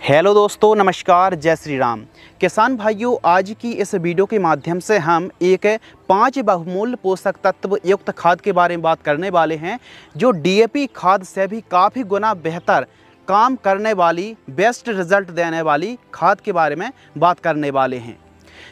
Hello दोस्तों, नमस्कार, जय श्री राम। किसान भाइयों, आज की इस वीडियो के माध्यम से हम एक 5 बहुमूल्य पोषक तत्व युक्त खाद के बारे में बात करने वाले हैं, जो डीएपी खाद से भी काफ़ी गुना बेहतर काम करने वाली, बेस्ट रिजल्ट देने वाली खाद के बारे में बात करने वाले हैं,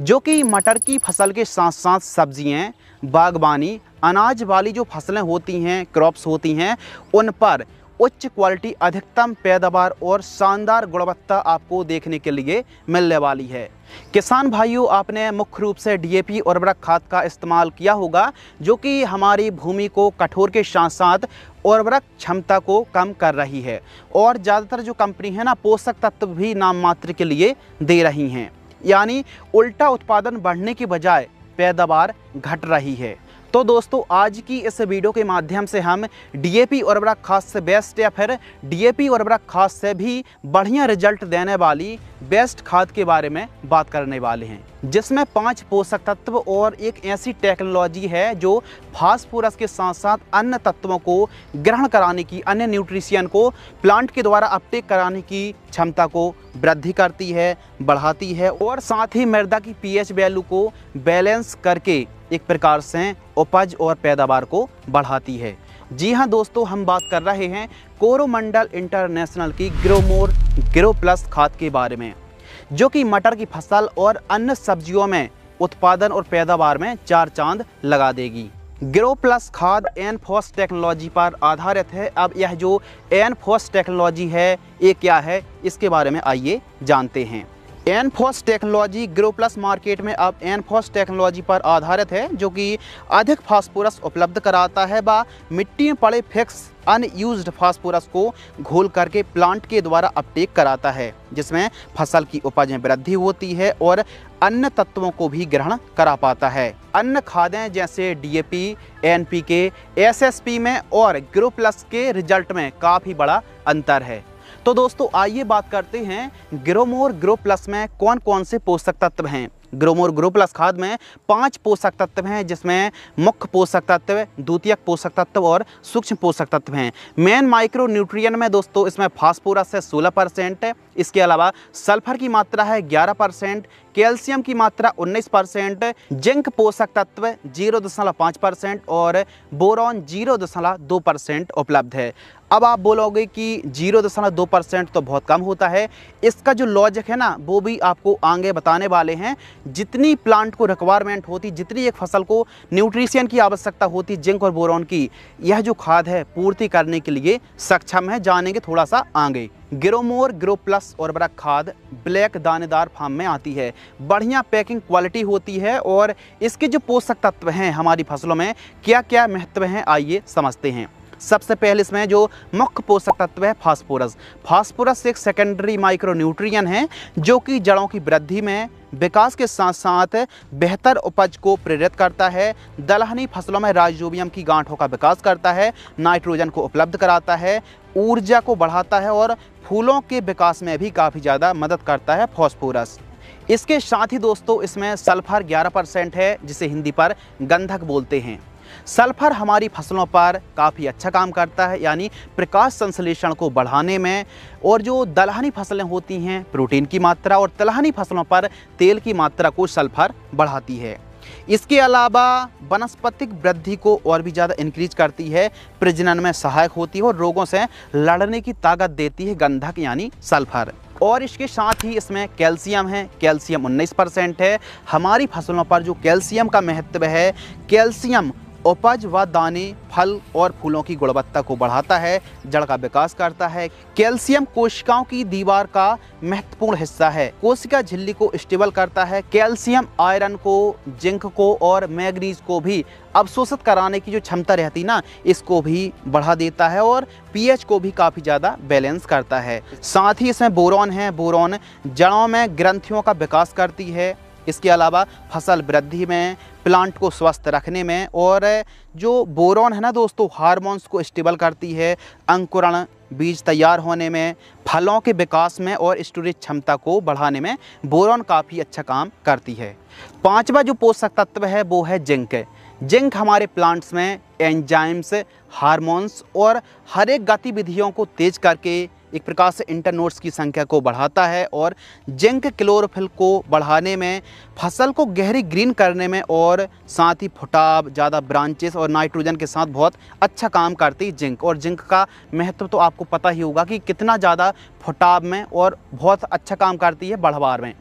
जो कि मटर की फसल के साथ साथ सब्जियां, बागबानी, अनाज वाली जो फसलें होती हैं, क्रॉप्स होती हैं, उन पर उच्च क्वालिटी, अधिकतम पैदावार और शानदार गुणवत्ता आपको देखने के लिए मिलने वाली है। किसान भाइयों, आपने मुख्य रूप से डीएपी उर्वरक खाद का इस्तेमाल किया होगा, जो कि हमारी भूमि को कठोर के साथ साथ उर्वरक क्षमता को कम कर रही है। और ज़्यादातर जो कंपनी है ना, पोषक तत्व भी नाम मात्र के लिए दे रही हैं, यानी उल्टा उत्पादन बढ़ने की बजाय पैदावार घट रही है। तो दोस्तों, आज की इस वीडियो के माध्यम से हम डीएपी उर्वरक खाद से बेस्ट या फिर डीएपी उर्वरक खाद से भी बढ़िया रिजल्ट देने वाली बेस्ट खाद के बारे में बात करने वाले हैं, जिसमें 5 पोषक तत्व और एक ऐसी टेक्नोलॉजी है जो फास्फोरस के साथ साथ अन्य तत्वों को ग्रहण कराने की, अन्य न्यूट्रिशन को प्लांट के द्वारा अपटेक कराने की क्षमता को वृद्धि करती है, बढ़ाती है, और साथ ही मृदा की पीएच वैल्यू को बैलेंस करके एक प्रकार से उपज और पैदावार को बढ़ाती है। जी हाँ दोस्तों, हम बात कर रहे हैं कोरोमंडल इंटरनेशनल की ग्रोमोर ग्रो प्लस खाद के बारे में, जो कि मटर की फसल और अन्य सब्जियों में उत्पादन और पैदावार में 4 चांद लगा देगी। ग्रो प्लस खाद एनफोर्स टेक्नोलॉजी पर आधारित है। अब यह जो एनफोर्स टेक्नोलॉजी है, ये क्या है, इसके बारे में आइए जानते हैं। Enforce technology grow plus market में अब एनफोर्स टेक्नोलॉजी पर आधारित है, जो कि अधिक फास्फोरस उपलब्ध कराता है व मिट्टी में पड़े फिक्स अनयूज्ड फास्फोरस को घोल करके प्लांट के द्वारा अपटेक कराता है, जिसमें फसल की उपज में वृद्धि होती है और अन्य तत्वों को भी ग्रहण करा पाता है। अन्य खादें जैसे डीएपी, एनपीके, एसएसपी में और ग्रो प्लस के रिजल्ट में काफ़ी बड़ा अंतर है। तो दोस्तों, आइए बात करते हैं ग्रोमोर ग्रो प्लस में कौन कौन से पोषक तत्व हैं। ग्रोमोर ग्रो प्लस खाद में 5 पोषक तत्व हैं, जिसमें मुख्य पोषक तत्व, द्वितीयक पोषक तत्व और सूक्ष्म पोषक तत्व हैं। मेन माइक्रो न्यूट्रिएंट में दोस्तों इसमें फास्फोरस है 16%, इसके अलावा सल्फर की मात्रा है 11%, कैल्शियम की मात्रा 19%, जिंक पोषक तत्व 0.5% और बोरॉन 0.2% उपलब्ध है। अब आप बोलोगे कि 0.2% तो बहुत कम होता है। इसका जो लॉजिक है ना, वो भी आपको आगे बताने वाले हैं। जितनी प्लांट को रिक्वायरमेंट होती, जितनी एक फसल को न्यूट्रिशन की आवश्यकता होती जिंक और बोरॉन की, यह जो खाद है पूर्ति करने के लिए सक्षम है। जानेंगे थोड़ा सा आगे। ग्रोमोर ग्रो प्लस उर्वरक खाद ब्लैक दानेदार फार्म में आती है, बढ़िया पैकिंग क्वालिटी होती है। और इसके जो पोषक तत्व हैं हमारी फसलों में क्या क्या महत्व हैं, आइए समझते हैं। सबसे पहले इसमें जो मुख्य पोषक तत्व है फास्फोरस। फास्फोरस एक सेकेंडरी माइक्रो न्यूट्रिएंट है, जो कि जड़ों की वृद्धि में, विकास के साथ साथ बेहतर उपज को प्रेरित करता है। दलहनी फसलों में राइजोबियम की गांठों का विकास करता है, नाइट्रोजन को उपलब्ध कराता है, ऊर्जा को बढ़ाता है और फूलों के विकास में भी काफ़ी ज़्यादा मदद करता है फास्फोरस। इसके साथ ही दोस्तों इसमें सल्फर 11% है, जिसे हिंदी पर गंधक बोलते हैं। सल्फर हमारी फसलों पर काफ़ी अच्छा काम करता है, यानी प्रकाश संश्लेषण को बढ़ाने में। और जो दलहनी फसलें होती हैं, प्रोटीन की मात्रा और तिलहनी फसलों पर तेल की मात्रा को सल्फर बढ़ाती है। इसके अलावा वनस्पतिक वृद्धि को और भी ज़्यादा इंक्रीज करती है, प्रजनन में सहायक होती है और रोगों से लड़ने की ताकत देती है गंधक यानी सल्फर। और इसके साथ ही इसमें कैल्शियम है, कैल्शियम 19% है। हमारी फसलों पर जो कैल्शियम का महत्व है, कैल्शियम उपज व दाने, फल और फूलों की गुणवत्ता को बढ़ाता है, जड़ का विकास करता है। कैल्शियम कोशिकाओं की दीवार का महत्वपूर्ण हिस्सा है, कोशिका झिल्ली को स्टेबल करता है। कैल्शियम आयरन को, जिंक को और मैग्नीज को भी अवशोषित कराने की जो क्षमता रहती ना, इसको भी बढ़ा देता है और पीएच को भी काफ़ी ज़्यादा बैलेंस करता है। साथ ही इसमें बोरॉन है, बोरॉन जड़ों में ग्रंथियों का विकास करती है। इसके अलावा फसल वृद्धि में, प्लांट को स्वस्थ रखने में, और जो बोरॉन है ना दोस्तों, हार्मोन्स को स्टेबल करती है, अंकुरण, बीज तैयार होने में, फलों के विकास में और स्टोरेज क्षमता को बढ़ाने में बोरॉन काफ़ी अच्छा काम करती है। 5वां जो पोषक तत्व है वो है जिंक। जिंक हमारे प्लांट्स में एंजाइम्स, हार्मोन्स और हर एक गतिविधियों को तेज करके एक प्रकार से इंटरनोड्स की संख्या को बढ़ाता है और जिंक क्लोरोफिल को बढ़ाने में, फसल को गहरी ग्रीन करने में और साथ ही फुटाव, ज़्यादा ब्रांचेस और नाइट्रोजन के साथ बहुत अच्छा काम करती है जिंक। और जिंक का महत्व तो आपको पता ही होगा कि कितना ज़्यादा फुटाव में और बहुत अच्छा काम करती है बढ़वार में।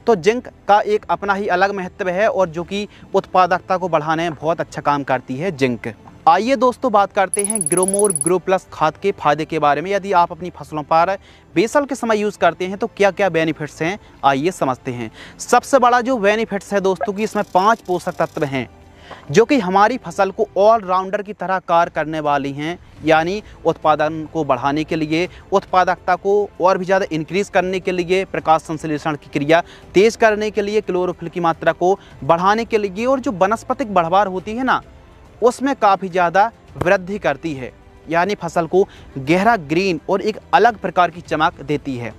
तो जिंक का एक अपना ही अलग महत्व है और जो कि उत्पादकता को बढ़ाने में बहुत अच्छा काम करती है जिंक। आइए दोस्तों बात करते हैं ग्रोमोर ग्रो प्लस खाद के फायदे के बारे में। यदि आप अपनी फसलों पर बेसल के समय यूज़ करते हैं तो क्या क्या बेनिफिट्स हैं, आइए समझते हैं। सबसे बड़ा जो बेनिफिट्स है दोस्तों कि इसमें 5 पोषक तत्व हैं जो कि हमारी फसल को ऑलराउंडर की तरह कार्य करने वाली हैं, यानी उत्पादन को बढ़ाने के लिए, उत्पादकता को और भी ज़्यादा इंक्रीज़ करने के लिए, प्रकाश संश्लेषण की क्रिया तेज़ करने के लिए, क्लोरोफिल की मात्रा को बढ़ाने के लिए और जो वनस्पतिक बढ़वार होती है ना उसमें काफ़ी ज़्यादा वृद्धि करती है, यानी फसल को गहरा ग्रीन और एक अलग प्रकार की चमक देती है।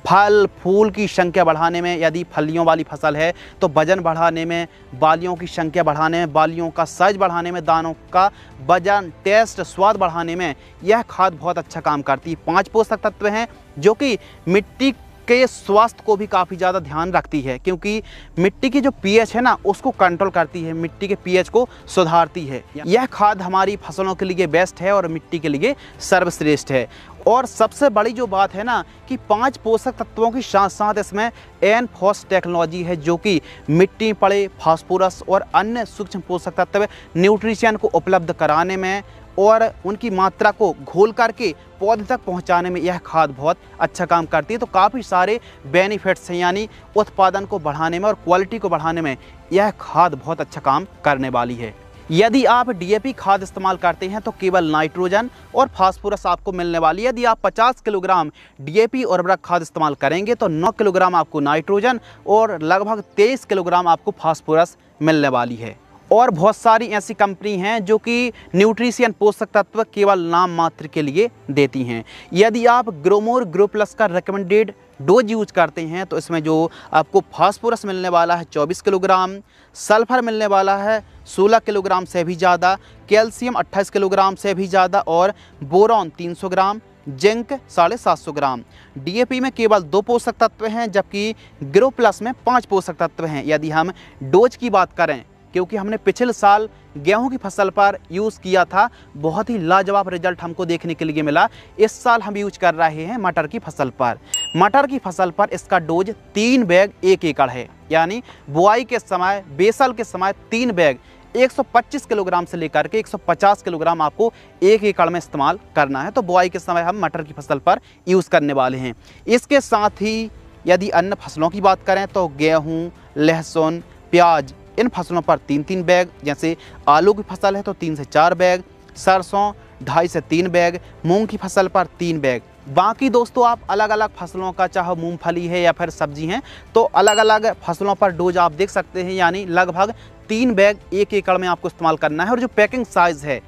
फल फूल की संख्या बढ़ाने में, यदि फलियों वाली फसल है तो वजन बढ़ाने में, बालियों की संख्या बढ़ाने में, बालियों का साइज बढ़ाने में, दानों का वजन, टेस्ट, स्वाद बढ़ाने में यह खाद बहुत अच्छा काम करती है। 5 पोषक तत्व हैं जो कि मिट्टी के स्वास्थ्य को भी काफ़ी ज़्यादा ध्यान रखती है, क्योंकि मिट्टी की जो पीएच है ना उसको कंट्रोल करती है, मिट्टी के पीएच को सुधारती है। यह खाद हमारी फसलों के लिए बेस्ट है और मिट्टी के लिए सर्वश्रेष्ठ है। और सबसे बड़ी जो बात है ना कि 5 पोषक तत्वों के साथ साथ इसमें एनफॉस टेक्नोलॉजी है जो कि मिट्टी पड़े फास्फोरस और अन्य सूक्ष्म पोषक तत्व न्यूट्रिशन को उपलब्ध कराने में और उनकी मात्रा को घोल करके पौधे तक पहुंचाने में यह खाद बहुत अच्छा काम करती है। तो काफ़ी सारे बेनिफिट्स हैं, यानी उत्पादन को बढ़ाने में और क्वालिटी को बढ़ाने में यह खाद बहुत अच्छा काम करने वाली है। यदि आप डीएपी खाद इस्तेमाल करते हैं तो केवल नाइट्रोजन और फास्फोरस आपको मिलने वाली है। यदि आप 50 किलोग्राम डीएपी उर्वरक खाद इस्तेमाल करेंगे तो 9 किलोग्राम आपको नाइट्रोजन और लगभग 23 किलोग्राम आपको फास्फोरस मिलने वाली है। और बहुत सारी ऐसी कंपनी हैं जो कि न्यूट्रिशन पोषक तत्व केवल नाम मात्र के लिए देती हैं। यदि आप ग्रोमोर ग्रो प्लस का रिकमेंडेड डोज यूज करते हैं तो इसमें जो आपको फास्फोरस मिलने वाला है 24 किलोग्राम, सल्फर मिलने वाला है 16 किलोग्राम से भी ज़्यादा, कैल्शियम 28 किलोग्राम से भी ज़्यादा और बोरॉन 300 ग्राम, जिंक 750 ग्राम। डीएपी में केवल 2 पोषक तत्व हैं जबकि ग्रो प्लस में 5 पोषक तत्व हैं। यदि हम डोज की बात करें, क्योंकि हमने पिछले साल गेहूं की फसल पर यूज़ किया था, बहुत ही लाजवाब रिजल्ट हमको देखने के लिए मिला। इस साल हम यूज कर रहे हैं मटर की फसल पर। मटर की फसल पर इसका डोज 3 बैग 1 एकड़ है, यानी बुआई के समय, बेसल के समय 3 बैग 125 किलोग्राम से लेकर के 150 किलोग्राम आपको 1 एकड़ में इस्तेमाल करना है। तो बुआई के समय हम मटर की फसल पर यूज़ करने वाले हैं। इसके साथ ही यदि अन्य फसलों की बात करें तो गेहूँ, लहसुन, प्याज, इन फसलों पर 3-3 बैग, जैसे आलू की फसल है तो 3 से 4 बैग, सरसों 2.5 से 3 बैग, मूंग की फसल पर 3 बैग। बाकी दोस्तों आप अलग अलग फसलों का, चाहे मूंगफली है या फिर सब्जी हैं, तो अलग अलग फसलों पर डोज आप देख सकते हैं, यानी लगभग 3 बैग 1 एकड़ में आपको इस्तेमाल करना है। और जो पैकिंग साइज़ है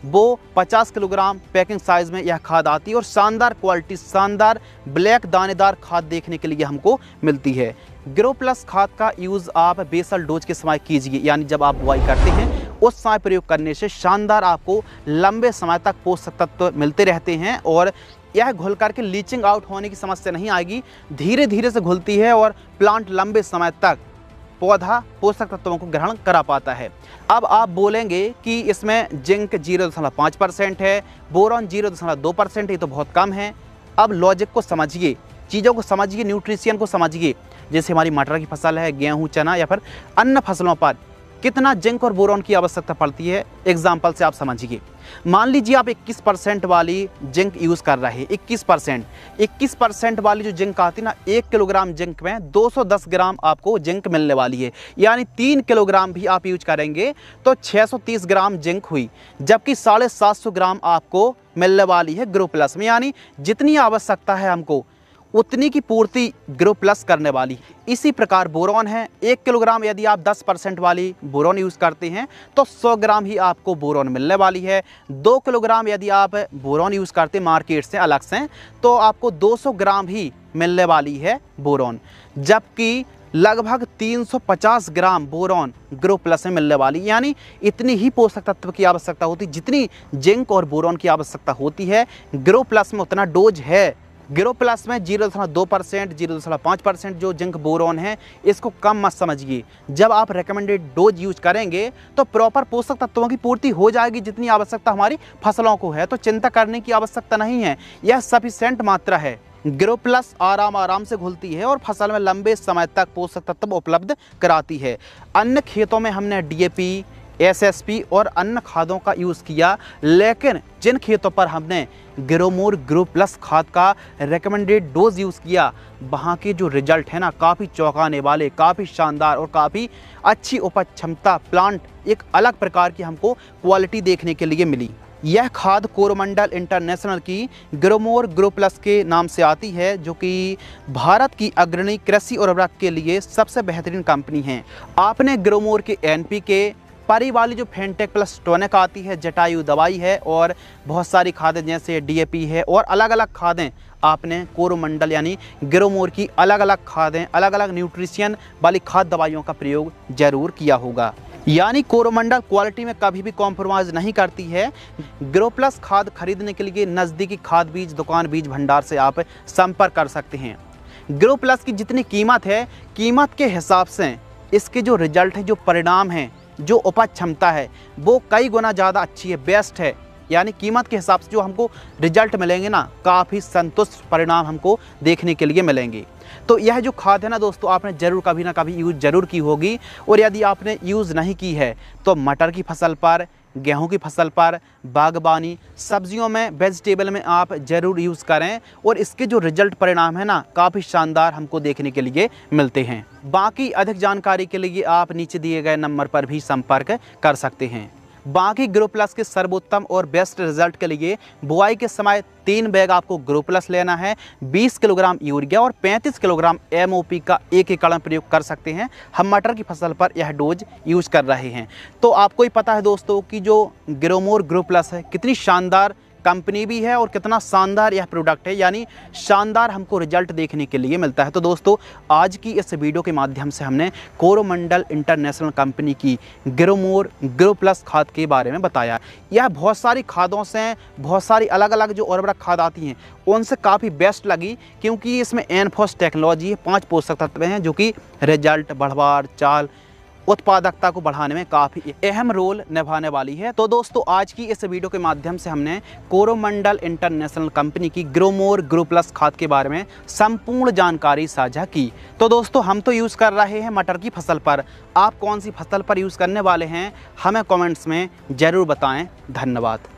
वो 50 किलोग्राम पैकिंग साइज़ में यह खाद आती है और शानदार क्वालिटी, शानदार ब्लैक दानेदार खाद देखने के लिए हमको मिलती है। ग्रो प्लस खाद का यूज़ आप बेसल डोज के समय कीजिए, यानी जब आप बुआई करते हैं उस समय प्रयोग करने से शानदार आपको लंबे समय तक पोषक तत्व मिलते रहते हैं और यह घुल करके लीचिंग आउट होने की समस्या नहीं आएगी, धीरे धीरे से घुलती है और प्लांट लंबे समय तक पौधा पोषक तत्वों को ग्रहण करा पाता है। अब आप बोलेंगे कि इसमें जिंक 0.5% है, बोरॉन 0.2%, ये तो बहुत कम है। अब लॉजिक को समझिए, चीज़ों को समझिए, न्यूट्रिशन को समझिए। जैसे हमारी मटर की फसल है, गेहूं, चना या फिर अन्य फसलों पर कितना जिंक और बोरॉन की आवश्यकता पड़ती है, एग्जाम्पल से आप समझिए। मान लीजिए आप 21% वाली जिंक यूज़ कर रहे हैं। 21% वाली जो जिंक आती है ना, 1 किलोग्राम जिंक में 210 ग्राम आपको जिंक मिलने वाली है, यानी 3 किलोग्राम भी आप यूज करेंगे तो 630 ग्राम जिंक हुई, जबकि 750 ग्राम आपको मिलने वाली है ग्रो प्लस में, यानी जितनी आवश्यकता है हमको उतनी की पूर्ति ग्रो प्लस करने वाली। इसी प्रकार बोरॉन है, 1 किलोग्राम यदि आप 10% वाली बोरॉन यूज़ करते हैं तो 100 ग्राम ही आपको बोरॉन मिलने वाली है। 2 किलोग्राम यदि आप बोरॉन यूज़ करते हैं मार्केट से अलग से तो आपको 200 ग्राम ही मिलने वाली है बोरॉन, जबकि लगभग 350 ग्राम बोरॉन ग्रो प्लस में मिलने वाली, यानी इतनी ही पोषक तत्व की आवश्यकता होती, जितनी जिंक और बोरॉन की आवश्यकता होती है ग्रो प्लस में उतना डोज है ग्रो प्लस में 0.2%, 0.5% जो जिंक बोरॉन है, इसको कम मत समझिए। जब आप रिकमेंडेड डोज यूज करेंगे तो प्रॉपर पोषक तत्वों की पूर्ति हो जाएगी जितनी आवश्यकता हमारी फसलों को है, तो चिंता करने की आवश्यकता नहीं है, यह सफिशिएंट मात्रा है। ग्रो प्लस आराम से घुलती है और फसल में लंबे समय तक पोषक तत्व उपलब्ध कराती है। अन्य खेतों में हमने DAP, SSP और अन्य खादों का यूज़ किया, लेकिन जिन खेतों पर हमने ग्रोमोर ग्रो प्लस खाद का रिकमेंडेड डोज यूज़ किया, वहाँ के जो रिजल्ट है ना, काफ़ी चौंकाने वाले, काफ़ी शानदार और काफ़ी अच्छी उपज क्षमता, प्लांट एक अलग प्रकार की हमको क्वालिटी देखने के लिए मिली। यह खाद कोरोमंडल इंटरनेशनल की ग्रोमोर ग्रो प्लस के नाम से आती है, जो कि भारत की अग्रणी कृषि उर्वरक के लिए सबसे बेहतरीन कंपनी है। आपने ग्रोमोर के NPK, परी वाली जो फेंटेक प्लस टोनिक आती है, जटायु दवाई है और बहुत सारी खादें जैसे DAP है और अलग अलग खादें आपने कोरोमंडल यानी ग्रोमोर की अलग अलग खादें, अलग अलग न्यूट्रिशन वाली खाद दवाइयों का प्रयोग जरूर किया होगा। यानी कोरोमंडल क्वालिटी में कभी भी कॉम्प्रोमाइज़ नहीं करती है। ग्रो प्लस खाद खरीदने के लिए नज़दीकी खाद बीज दुकान, बीज भंडार से आप संपर्क कर सकते हैं। ग्रो प्लस की जितनी कीमत है, कीमत के हिसाब से इसके जो रिजल्ट है, जो परिणाम है, जो उपज क्षमता है, वो कई गुना ज़्यादा अच्छी है, बेस्ट है। यानी कीमत के हिसाब से जो हमको रिजल्ट मिलेंगे ना, काफ़ी संतुष्ट परिणाम हमको देखने के लिए मिलेंगे। तो यह जो खाद है ना दोस्तों, आपने ज़रूर कभी ना कभी यूज़ ज़रूर की होगी, और यदि आपने यूज़ नहीं की है तो मटर की फसल पर, गेहूं की फसल पर, बागबानी, सब्जियों में, वेजिटेबल में आप ज़रूर यूज़ करें, और इसके जो रिजल्ट परिणाम है ना, काफ़ी शानदार हमको देखने के लिए मिलते हैं। बाकी अधिक जानकारी के लिए आप नीचे दिए गए नंबर पर भी संपर्क कर सकते हैं। बाकी ग्रो प्लस के सर्वोत्तम और बेस्ट रिजल्ट के लिए बुआई के समय 3 बैग आपको ग्रो प्लस लेना है, 20 किलोग्राम यूरिया और 35 किलोग्राम MOP का 1 एकड़ में प्रयोग कर सकते हैं। हम मटर की फसल पर यह डोज यूज कर रहे हैं। तो आपको ही पता है दोस्तों कि जो ग्रोमोर ग्रो प्लस है, कितनी शानदार कंपनी भी है और कितना शानदार यह प्रोडक्ट है, यानी शानदार हमको रिजल्ट देखने के लिए मिलता है। तो दोस्तों, आज की इस वीडियो के माध्यम से हमने कोरोमंडल इंटरनेशनल कंपनी की ग्रोमोर ग्रो प्लस खाद के बारे में बताया। यह बहुत सारी खादों से, बहुत सारी अलग अलग जो उर्वरक खाद आती हैं उनसे काफ़ी बेस्ट लगी, क्योंकि इसमें एनफॉस टेक्नोलॉजी है, 5 पोषक तत्व हैं जो कि रिजल्ट, बढ़वार, चाल, उत्पादकता को बढ़ाने में काफ़ी अहम रोल निभाने वाली है। तो दोस्तों, आज की इस वीडियो के माध्यम से हमने कोरोमंडल इंटरनेशनल कंपनी की ग्रोमोर ग्रो प्लस खाद के बारे में संपूर्ण जानकारी साझा की। तो दोस्तों, हम तो यूज़ कर रहे हैं मटर की फसल पर, आप कौन सी फसल पर यूज़ करने वाले हैं हमें कमेंट्स में ज़रूर बताएं। धन्यवाद।